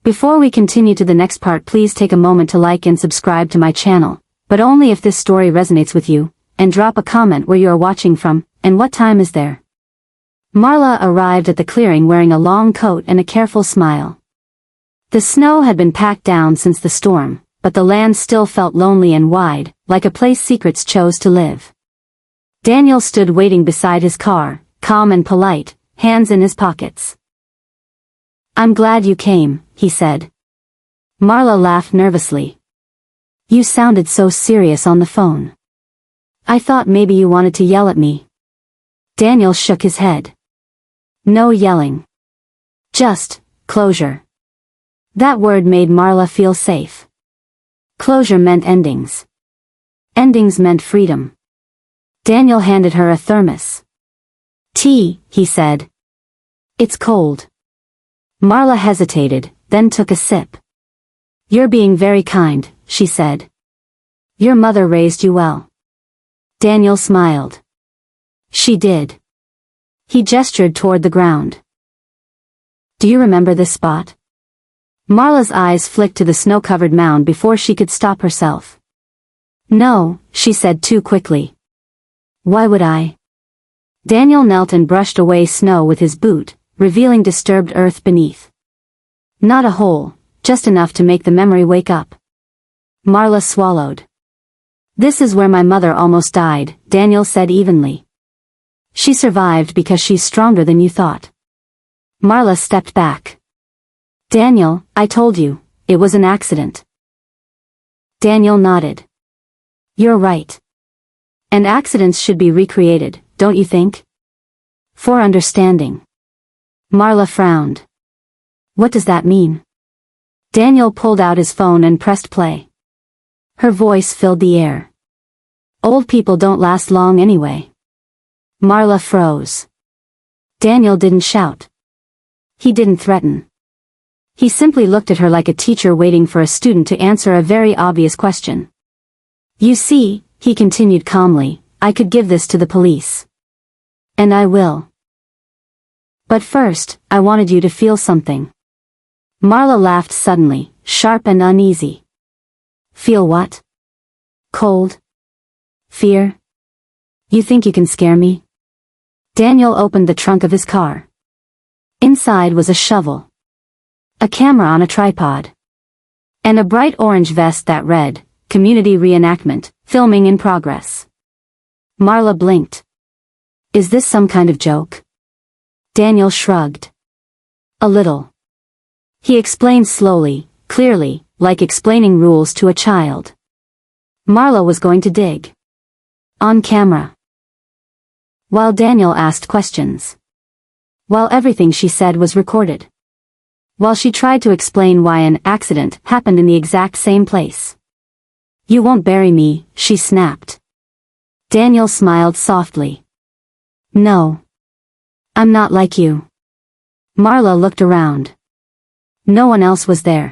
Before we continue to the next part, please take a moment to like and subscribe to my channel, but only if this story resonates with you, and drop a comment where you are watching from, and what time is there. Marla arrived at the clearing wearing a long coat and a careful smile. The snow had been packed down since the storm, but the land still felt lonely and wide, like a place secrets chose to live. Daniel stood waiting beside his car, calm and polite, hands in his pockets. "I'm glad you came," he said. Marla laughed nervously. "You sounded so serious on the phone. I thought maybe you wanted to yell at me." Daniel shook his head. "No yelling. Just closure." That word made Marla feel safe. Closure meant endings. Endings meant freedom. Daniel handed her a thermos. "Tea," he said. "It's cold." Marla hesitated, then took a sip. "You're being very kind," she said. "Your mother raised you well." Daniel smiled. "She did." He gestured toward the ground. "Do you remember this spot?" Marla's eyes flicked to the snow-covered mound before she could stop herself. "No," she said too quickly. "Why would I?" Daniel knelt and brushed away snow with his boot, revealing disturbed earth beneath. Not a hole, just enough to make the memory wake up. Marla swallowed. "This is where my mother almost died," Daniel said evenly. "She survived because she's stronger than you thought." Marla stepped back. "Daniel, I told you, it was an accident." Daniel nodded. "You're right. And accidents should be recreated, don't you think? For understanding." Marla frowned. "What does that mean?" Daniel pulled out his phone and pressed play. Her voice filled the air. "Old people don't last long anyway." Marla froze. Daniel didn't shout. He didn't threaten. He simply looked at her like a teacher waiting for a student to answer a very obvious question. "You see," he continued calmly, "I could give this to the police. And I will. But first, I wanted you to feel something." Marla laughed suddenly, sharp and uneasy. "Feel what? Cold? Fear? You think you can scare me?" Daniel opened the trunk of his car. Inside was a shovel, a camera on a tripod, and a bright orange vest that read, "Community Reenactment, Filming in Progress." Marla blinked. "Is this some kind of joke?" Daniel shrugged. "A little." He explained slowly, clearly, like explaining rules to a child. Marla was going to dig. On camera. While Daniel asked questions. While everything she said was recorded. While she tried to explain why an accident happened in the exact same place. "You won't bury me," she snapped. Daniel smiled softly. "No. I'm not like you." Marla looked around. No one else was there.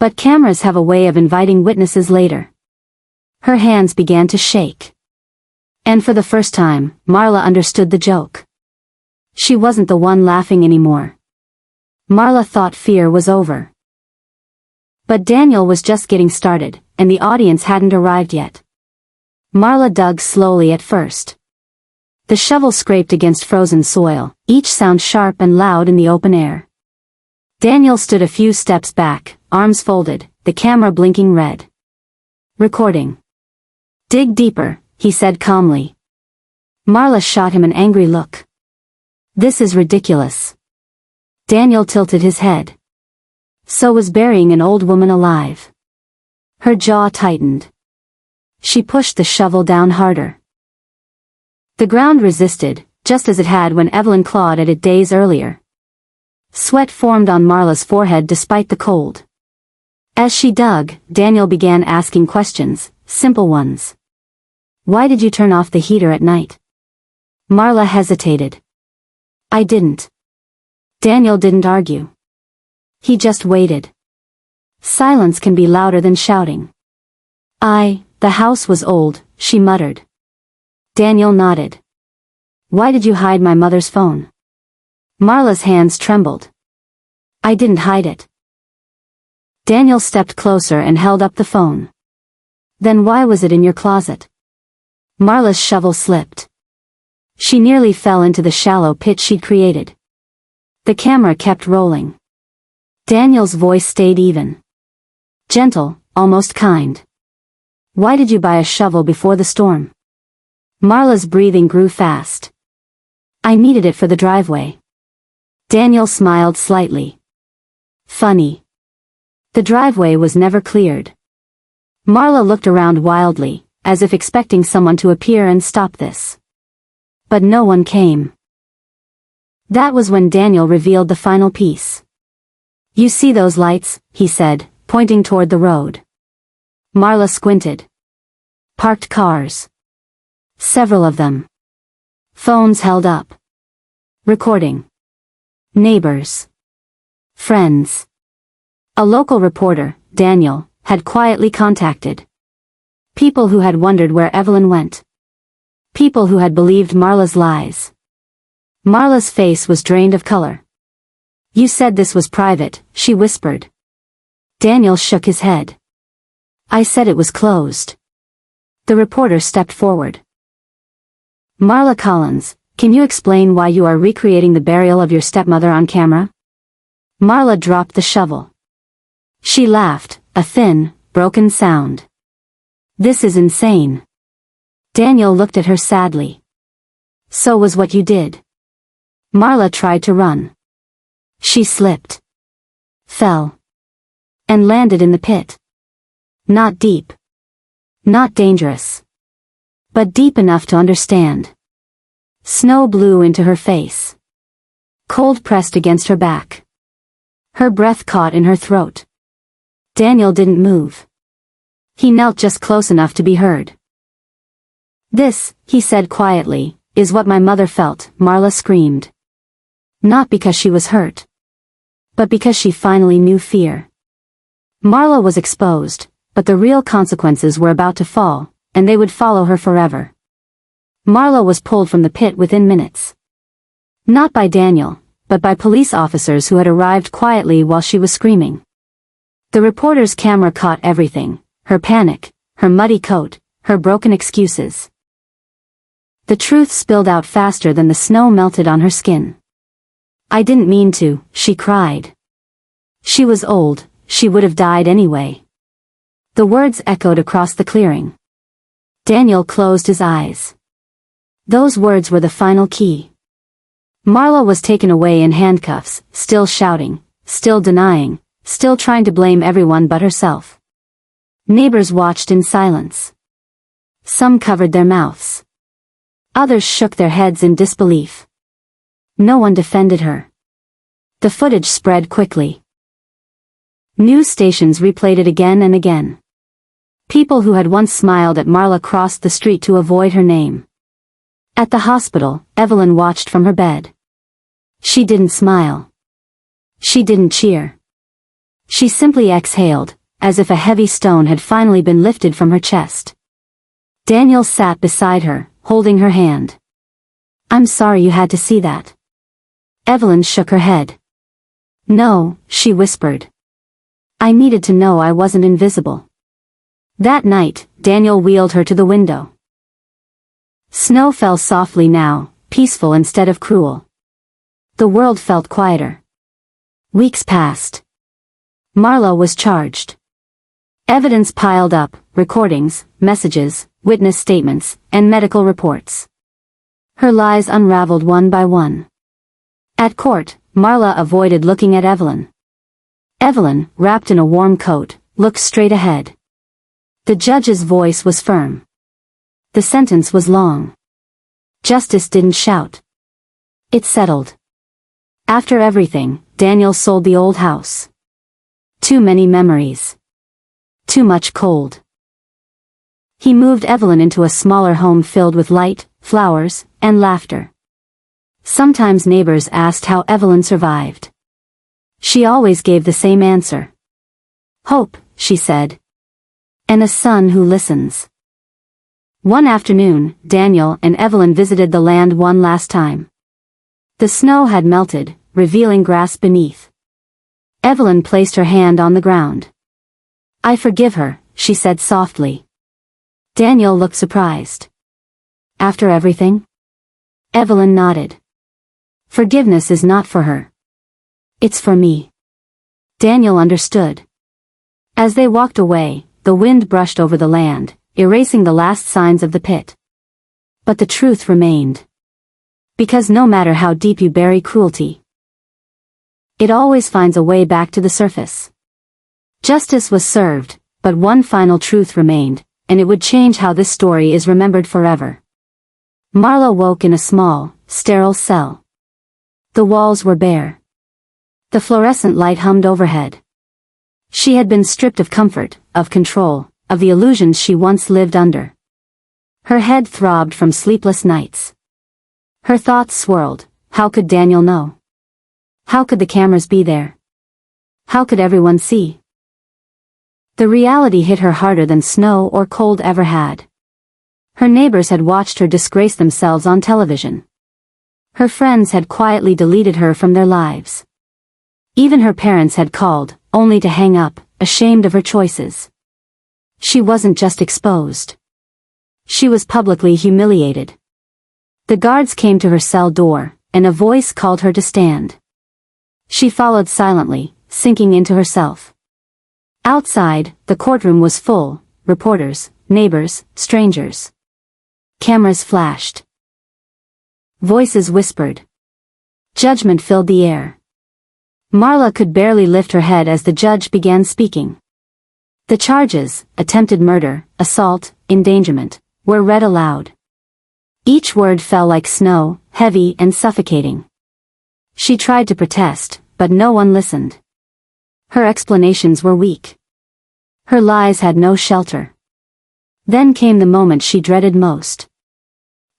But cameras have a way of inviting witnesses later. Her hands began to shake. And for the first time, Marla understood the joke. She wasn't the one laughing anymore. Marla thought fear was over. But Daniel was just getting started, and the audience hadn't arrived yet. Marla dug slowly at first. The shovel scraped against frozen soil, each sound sharp and loud in the open air. Daniel stood a few steps back, arms folded, the camera blinking red. "Recording." "Dig deeper," he said calmly. Marla shot him an angry look. "This is ridiculous." Daniel tilted his head. So was burying an old woman alive. Her jaw tightened. She pushed the shovel down harder. The ground resisted, just as it had when Evelyn clawed at it days earlier. Sweat formed on Marla's forehead despite the cold. As she dug, Daniel began asking questions, simple ones. "Why did you turn off the heater at night?" Marla hesitated. "I didn't." Daniel didn't argue. He just waited. Silence can be louder than shouting. The house was old," she muttered. Daniel nodded. "Why did you hide my mother's phone?" Marla's hands trembled. "I didn't hide it. Daniel stepped closer and held up the phone. Then why was it in your closet? Marla's shovel slipped. She nearly fell into the shallow pit she'd created. The camera kept rolling. Daniel's voice stayed even. Gentle, almost kind. Why did you buy a shovel before the storm? Marla's breathing grew fast. I needed it for the driveway. Daniel smiled slightly. Funny. The driveway was never cleared. Marla looked around wildly, as if expecting someone to appear and stop this. But no one came. That was when Daniel revealed the final piece. You see those lights, he said, pointing toward the road. Marla squinted. Parked cars. Several of them. Phones held up. Recording. Neighbors. Friends. A local reporter, Daniel, had quietly contacted. People who had wondered where Evelyn went. People who had believed Marla's lies. Marla's face was drained of color. You said this was private, she whispered. Daniel shook his head. I said it was closed. The reporter stepped forward. Marla Collins, can you explain why you are recreating the burial of your stepmother on camera? Marla dropped the shovel. She laughed, a thin, broken sound. This is insane. Daniel looked at her sadly. So was what you did. Marla tried to run. She slipped. Fell. And landed in the pit. Not deep. Not dangerous. But deep enough to understand. Snow blew into her face. Cold pressed against her back. Her breath caught in her throat. Daniel didn't move. He knelt just close enough to be heard. This, he said quietly, is what my mother felt, Marla screamed. Not because she was hurt. But because she finally knew fear. Marla was exposed, but the real consequences were about to fall, and they would follow her forever. Marla was pulled from the pit within minutes. Not by Daniel, but by police officers who had arrived quietly while she was screaming. The reporter's camera caught everything, her panic, her muddy coat, her broken excuses. The truth spilled out faster than the snow melted on her skin. I didn't mean to, she cried. She was old, she would have died anyway. The words echoed across the clearing. Daniel closed his eyes. Those words were the final key. Marla was taken away in handcuffs, still shouting, still denying, still trying to blame everyone but herself. Neighbors watched in silence. Some covered their mouths. Others shook their heads in disbelief. No one defended her. The footage spread quickly. News stations replayed it again and again. People who had once smiled at Marla crossed the street to avoid her name. At the hospital, Evelyn watched from her bed. She didn't smile. She didn't cheer. She simply exhaled, as if a heavy stone had finally been lifted from her chest. Daniel sat beside her, holding her hand. I'm sorry you had to see that. Evelyn shook her head. No, she whispered. I needed to know I wasn't invisible. That night, Daniel wheeled her to the window. Snow fell softly now, peaceful instead of cruel. The world felt quieter. Weeks passed. Marla was charged. Evidence piled up, recordings, messages, witness statements, and medical reports. Her lies unraveled one by one. At court, Marla avoided looking at Evelyn. Evelyn, wrapped in a warm coat, looked straight ahead. The judge's voice was firm. The sentence was long. Justice didn't shout. It settled. After everything, Daniel sold the old house. Too many memories. Too much cold. He moved Evelyn into a smaller home filled with light, flowers, and laughter. Sometimes neighbors asked how Evelyn survived. She always gave the same answer. Hope, she said. And a son who listens. One afternoon, Daniel and Evelyn visited the land one last time. The snow had melted, revealing grass beneath. Evelyn placed her hand on the ground. I forgive her, she said softly. Daniel looked surprised. After everything? Evelyn nodded. Forgiveness is not for her. It's for me. Daniel understood. As they walked away, the wind brushed over the land, erasing the last signs of the pit. But the truth remained. Because no matter how deep you bury cruelty, it always finds a way back to the surface. Justice was served, but one final truth remained, and it would change how this story is remembered forever. Marla woke in a small, sterile cell. The walls were bare. The fluorescent light hummed overhead. She had been stripped of comfort, of control, of the illusions she once lived under. Her head throbbed from sleepless nights. Her thoughts swirled. How could Daniel know? How could the cameras be there? How could everyone see? The reality hit her harder than snow or cold ever had. Her neighbors had watched her disgrace themselves on television. Her friends had quietly deleted her from their lives. Even her parents had called, only to hang up, ashamed of her choices. She wasn't just exposed. She was publicly humiliated. The guards came to her cell door, and a voice called her to stand. She followed silently, sinking into herself. Outside, the courtroom was full, reporters, neighbors, strangers. Cameras flashed. Voices whispered. Judgment filled the air. Marla could barely lift her head as the judge began speaking. The charges, attempted murder, assault, endangerment, were read aloud. Each word fell like snow, heavy and suffocating. She tried to protest, but no one listened. Her explanations were weak. Her lies had no shelter. Then came the moment she dreaded most.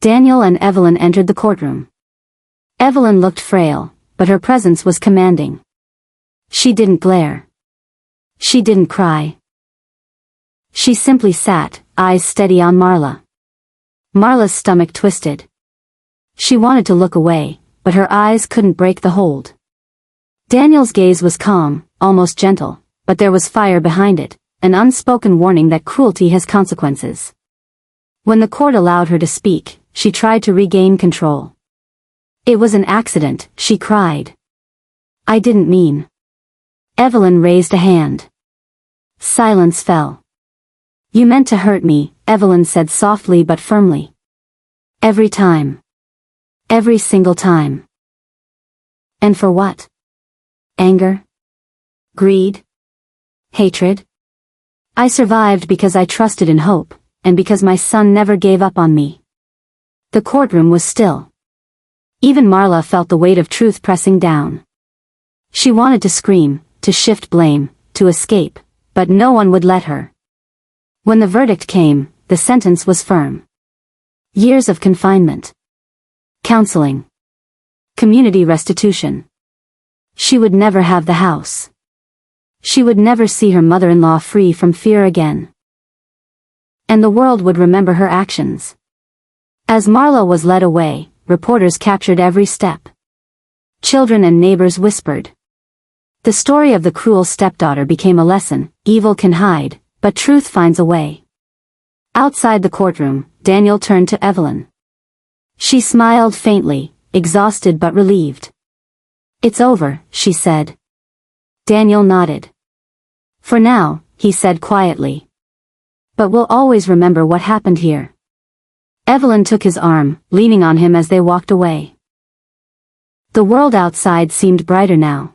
Daniel and Evelyn entered the courtroom. Evelyn looked frail, but her presence was commanding. She didn't glare. She didn't cry. She simply sat, eyes steady on Marla. Marla's stomach twisted. She wanted to look away, but her eyes couldn't break the hold. Daniel's gaze was calm, almost gentle, but there was fire behind it, an unspoken warning that cruelty has consequences. When the court allowed her to speak, she tried to regain control. It was an accident, she cried. I didn't mean. Evelyn raised a hand. Silence fell. You meant to hurt me, Evelyn said softly but firmly. Every time. Every single time. And for what? Anger? Greed? Hatred? I survived because I trusted in hope, and because my son never gave up on me. The courtroom was still. Even Marla felt the weight of truth pressing down. She wanted to scream, to shift blame, to escape, but no one would let her. When the verdict came, the sentence was firm. Years of confinement. Counseling. Community restitution. She would never have the house. She would never see her mother-in-law free from fear again. And the world would remember her actions. As Marla was led away, reporters captured every step. Children and neighbors whispered. The story of the cruel stepdaughter became a lesson. Evil can hide, but truth finds a way. Outside the courtroom, Daniel turned to Evelyn. She smiled faintly, exhausted but relieved. It's over, she said. Daniel nodded. For now, he said quietly. But we'll always remember what happened here. Evelyn took his arm, leaning on him as they walked away. The world outside seemed brighter now.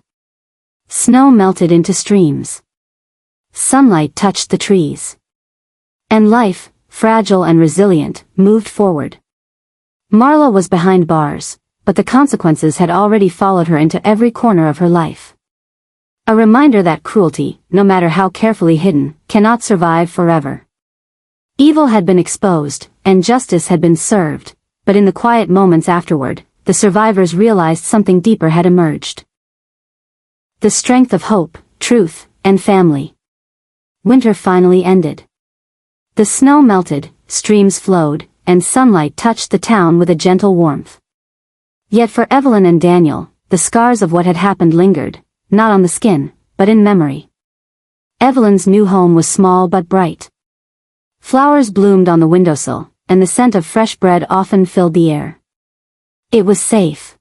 Snow melted into streams. Sunlight touched the trees. And life, fragile and resilient, moved forward. Marla was behind bars, but the consequences had already followed her into every corner of her life. A reminder that cruelty, no matter how carefully hidden, cannot survive forever. Evil had been exposed, and justice had been served, but in the quiet moments afterward, the survivors realized something deeper had emerged. The strength of hope, truth, and family. Winter finally ended. The snow melted, streams flowed, and sunlight touched the town with a gentle warmth. Yet for Evelyn and Daniel, the scars of what had happened lingered, not on the skin, but in memory. Evelyn's new home was small but bright. Flowers bloomed on the windowsill, and the scent of fresh bread often filled the air. It was safe.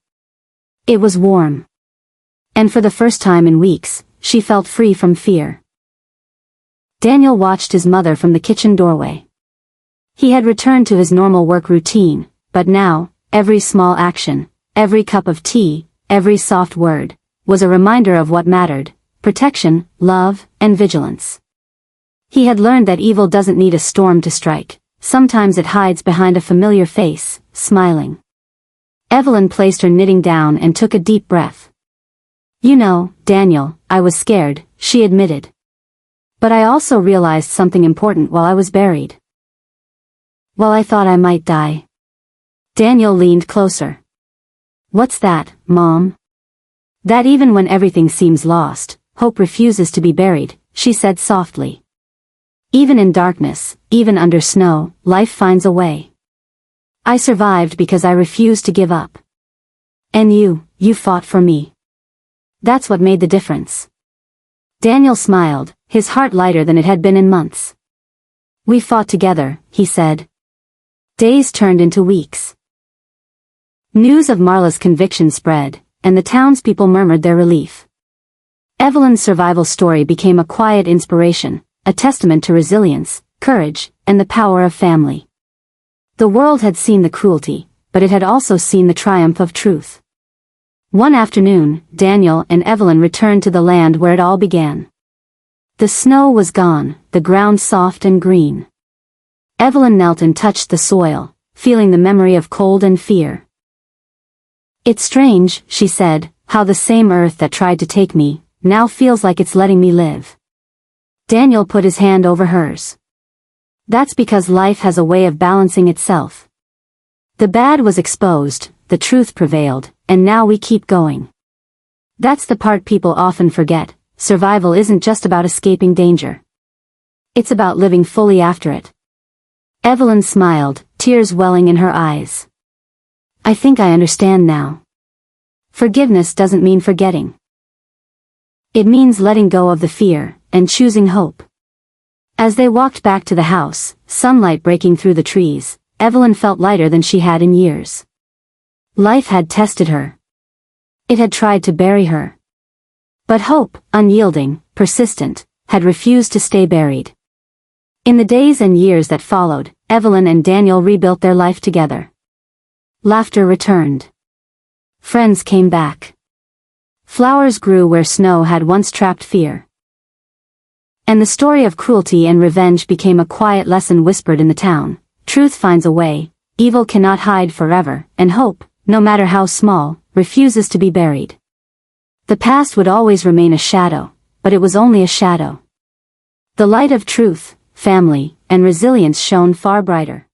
It was warm. And for the first time in weeks, she felt free from fear. Daniel watched his mother from the kitchen doorway. He had returned to his normal work routine, but now, every small action, every cup of tea, every soft word, was a reminder of what mattered: protection, love, and vigilance. He had learned that evil doesn't need a storm to strike. Sometimes it hides behind a familiar face, smiling. Evelyn placed her knitting down and took a deep breath. "You know, Daniel, I was scared," she admitted. "But I also realized something important while I was buried. Well, I thought I might die." Daniel leaned closer. "What's that, Mom?" "That even when everything seems lost, hope refuses to be buried," she said softly. "Even in darkness, even under snow, life finds a way. I survived because I refused to give up. And you fought for me. That's what made the difference." Daniel smiled, his heart lighter than it had been in months. "We fought together," he said. Days turned into weeks. News of Marla's conviction spread, and the townspeople murmured their relief. Evelyn's survival story became a quiet inspiration, a testament to resilience, courage, and the power of family. The world had seen the cruelty, but it had also seen the triumph of truth. One afternoon, Daniel and Evelyn returned to the land where it all began. The snow was gone, the ground soft and green. Evelyn knelt and touched the soil, feeling the memory of cold and fear. "It's strange," she said, "how the same earth that tried to take me, now feels like it's letting me live." Daniel put his hand over hers. "That's because life has a way of balancing itself. The bad was exposed, the truth prevailed, and now we keep going. That's the part people often forget. Survival isn't just about escaping danger. It's about living fully after it." Evelyn smiled, tears welling in her eyes. "I think I understand now. Forgiveness doesn't mean forgetting. It means letting go of the fear, and choosing hope." As they walked back to the house, sunlight breaking through the trees, Evelyn felt lighter than she had in years. Life had tested her. It had tried to bury her. But hope, unyielding, persistent, had refused to stay buried. In the days and years that followed, Evelyn and Daniel rebuilt their life together. Laughter returned. Friends came back. Flowers grew where snow had once trapped fear. And the story of cruelty and revenge became a quiet lesson whispered in the town. Truth finds a way, evil cannot hide forever, and hope, no matter how small, refuses to be buried. The past would always remain a shadow, but it was only a shadow. The light of truth, family, and resilience shone far brighter.